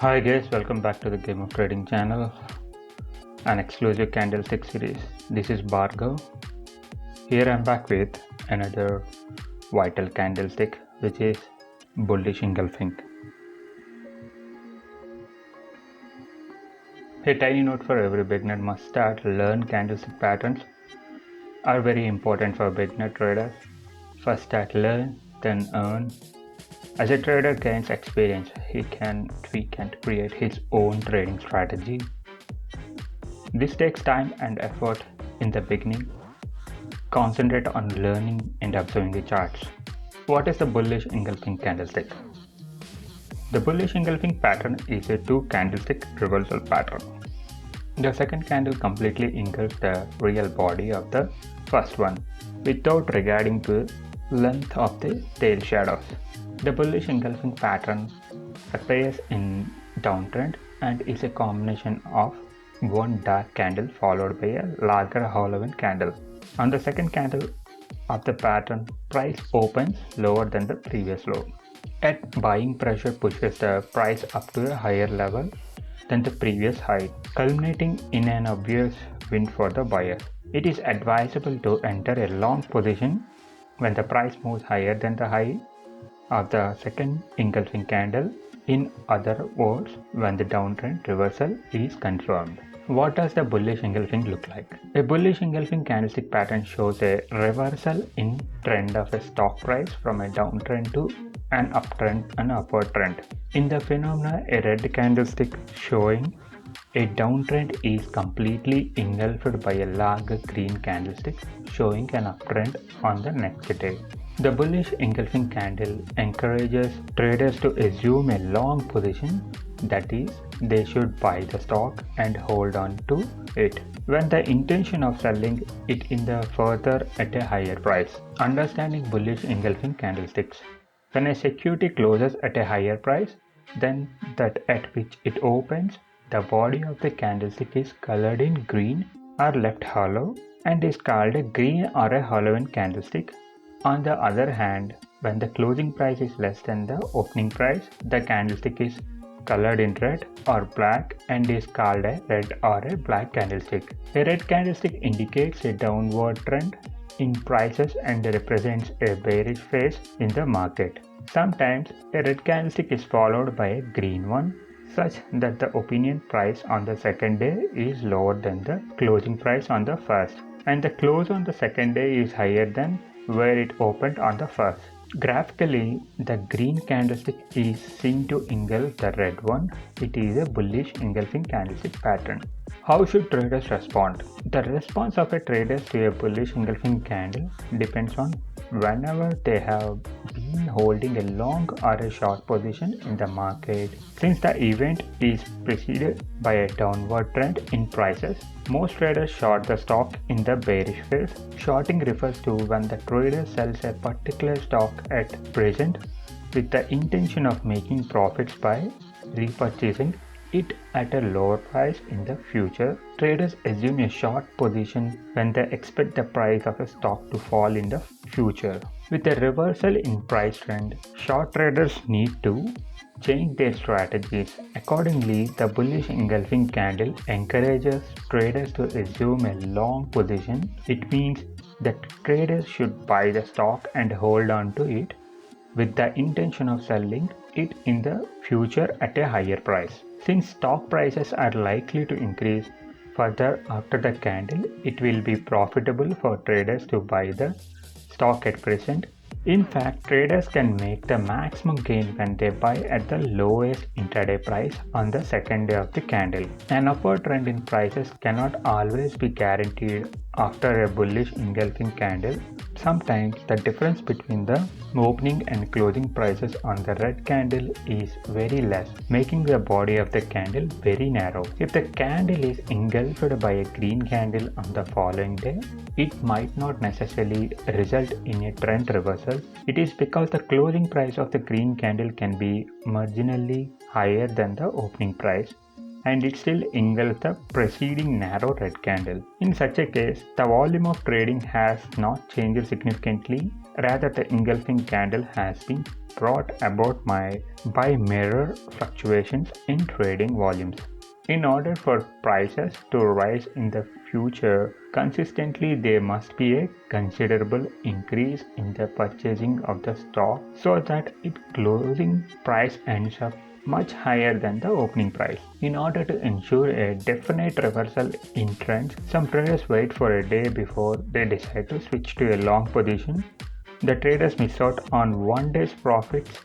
Hi guys, welcome back to the Game of Trading channel, an exclusive candlestick series. This is Bhargav. Here I'm back with another vital candlestick, which is Bullish Engulfing. A tiny note for every beginner: must start, learn candlestick patterns are very important for beginner traders. First start, learn, then earn. As a trader gains experience, he can tweak and create his own trading strategy. This takes time and effort in the beginning. Concentrate on learning and observing the charts. What is the bullish engulfing candlestick? The bullish engulfing pattern is a two candlestick reversal pattern. The second candle completely engulfs the real body of the first one without regarding to length of the tail shadows. The bullish engulfing pattern appears in downtrend and is a combination of one dark candle followed by a larger hollow-end candle. On the second candle of the pattern, price opens lower than the previous low. Yet buying pressure pushes the price up to a higher level than the previous high, culminating in an obvious win for the buyer. It is advisable to enter a long position when the price moves higher than the high of the second engulfing candle. In other words, when the downtrend reversal is confirmed. What does the bullish engulfing look like? A bullish engulfing candlestick pattern shows a reversal in trend of a stock price from a downtrend to an uptrend and upward trend. In the phenomena, a red candlestick showing a downtrend is completely engulfed by a larger green candlestick showing an uptrend on the next day. The bullish engulfing candle encourages traders to assume a long position, that is, they should buy the stock and hold on to it when the intention of selling it in the further at a higher price. Understanding bullish engulfing candlesticks. When a security closes at a higher price than that at which it opens, the body of the candlestick is colored in green or left hollow and is called a green or a hollow-end candlestick. On the other hand, when the closing price is less than the opening price, the candlestick is colored in red or black and is called a red or a black candlestick. A red candlestick indicates a downward trend in prices and represents a bearish phase in the market. Sometimes a red candlestick is followed by a green one, such that the opening price on the second day is lower than the closing price on the first, and the close on the second day is higher than where it opened on the first. Graphically, the green candlestick is seen to engulf the red one. It is a bullish engulfing candlestick pattern. How should traders respond? The response of a trader to a bullish engulfing candle depends on whenever they have been holding a long or a short position in the market. Since the event is preceded by a downward trend in prices, most traders short the stock in the bearish phase. Shorting refers to when the trader sells a particular stock at present with the intention of making profits by repurchasing it at a lower price in the future. Traders assume a short position when they expect the price of a stock to fall in the future. With a reversal in price trend, short traders need to change their strategies. Accordingly, the bullish engulfing candle encourages traders to assume a long position. It means that traders should buy the stock and hold on to it with the intention of selling it in the future at a higher price. Since stock prices are likely to increase further after the candle, it will be profitable for traders to buy the stock at present. In fact, traders can make the maximum gain when they buy at the lowest intraday price on the second day of the candle. An upward trend in prices cannot always be guaranteed after a bullish engulfing candle. Sometimes the difference between the opening and closing prices on the red candle is very less, making the body of the candle very narrow. If the candle is engulfed by a green candle on the following day, it might not necessarily result in a trend reversal. It is because the closing price of the green candle can be marginally higher than the opening price. and it still engulfs the preceding narrow red candle. In such a case, the volume of trading has not changed significantly. Rather, the engulfing candle has been brought about by mirror fluctuations in trading volumes. In order for prices to rise in the future consistently, there must be a considerable increase in the purchasing of the stock so that its closing price ends up much higher than the opening price. In order to ensure a definite reversal in trends, some traders wait for a day before they decide to switch to a long position. The traders miss out on one day's profits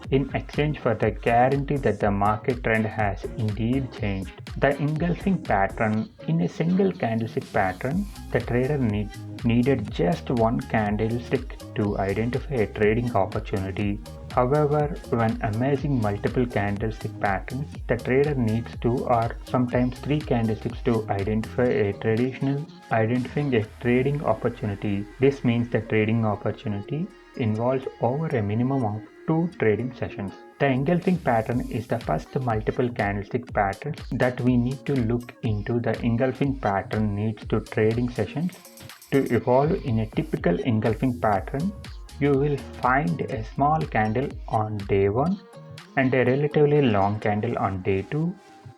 in exchange for the guarantee that the market trend has indeed changed. The engulfing pattern in a single candlestick pattern, the trader needed just one candlestick to identify a trading opportunity. However, when amassing multiple candlestick patterns, the trader needs 2 or sometimes 3 candlesticks to identifying a trading opportunity. This means the trading opportunity involves over a minimum of 2 trading sessions. The engulfing pattern is the first multiple candlestick pattern that we need to look into. The engulfing pattern needs 2 trading sessions to evolve. In a typical engulfing pattern, you will find a small candle on day 1 and a relatively long candle on day 2,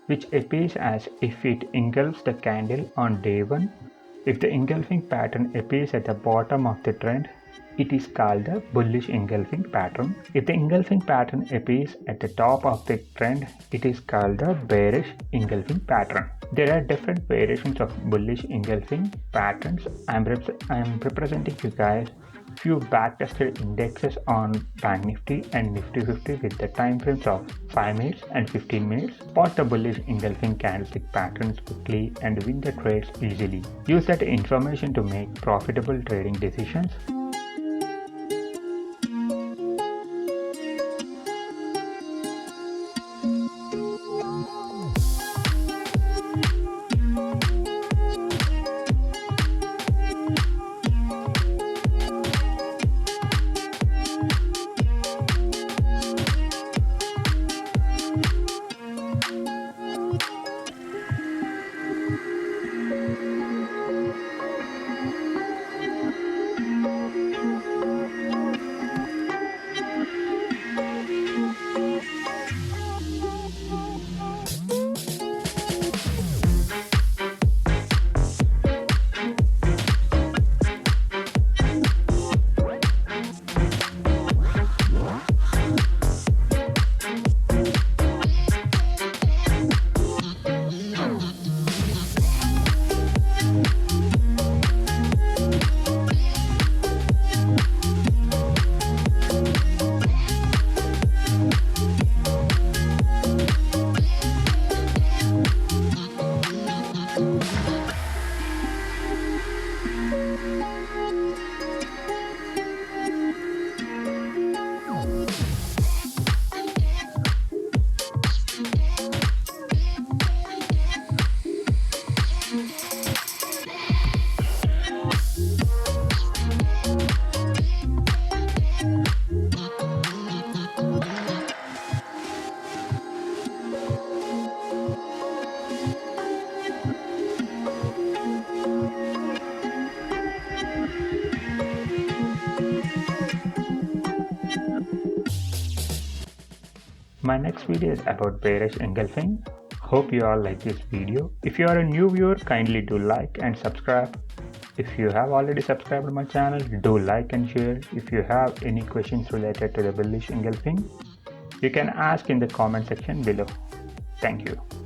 which appears as if it engulfs the candle on day 1. If the engulfing pattern appears at the bottom of the trend, it is called the bullish engulfing pattern. If the engulfing pattern appears at the top of the trend, it is called the bearish engulfing pattern. There are different variations of bullish engulfing patterns. I am representing you guys few backtested indexes on Bank Nifty and Nifty 50 with the time frames of 5 minutes and 15 minutes. Spot the bullish engulfing candlestick patterns quickly and win the trades easily. Use that information to make profitable trading decisions. My next video is about bearish engulfing. Hope you all like this video. If you are a new viewer, kindly do like and subscribe. If you have already subscribed to my channel, do like and share. If you have any questions related to the bullish engulfing, you can ask in the comment section below. Thank you.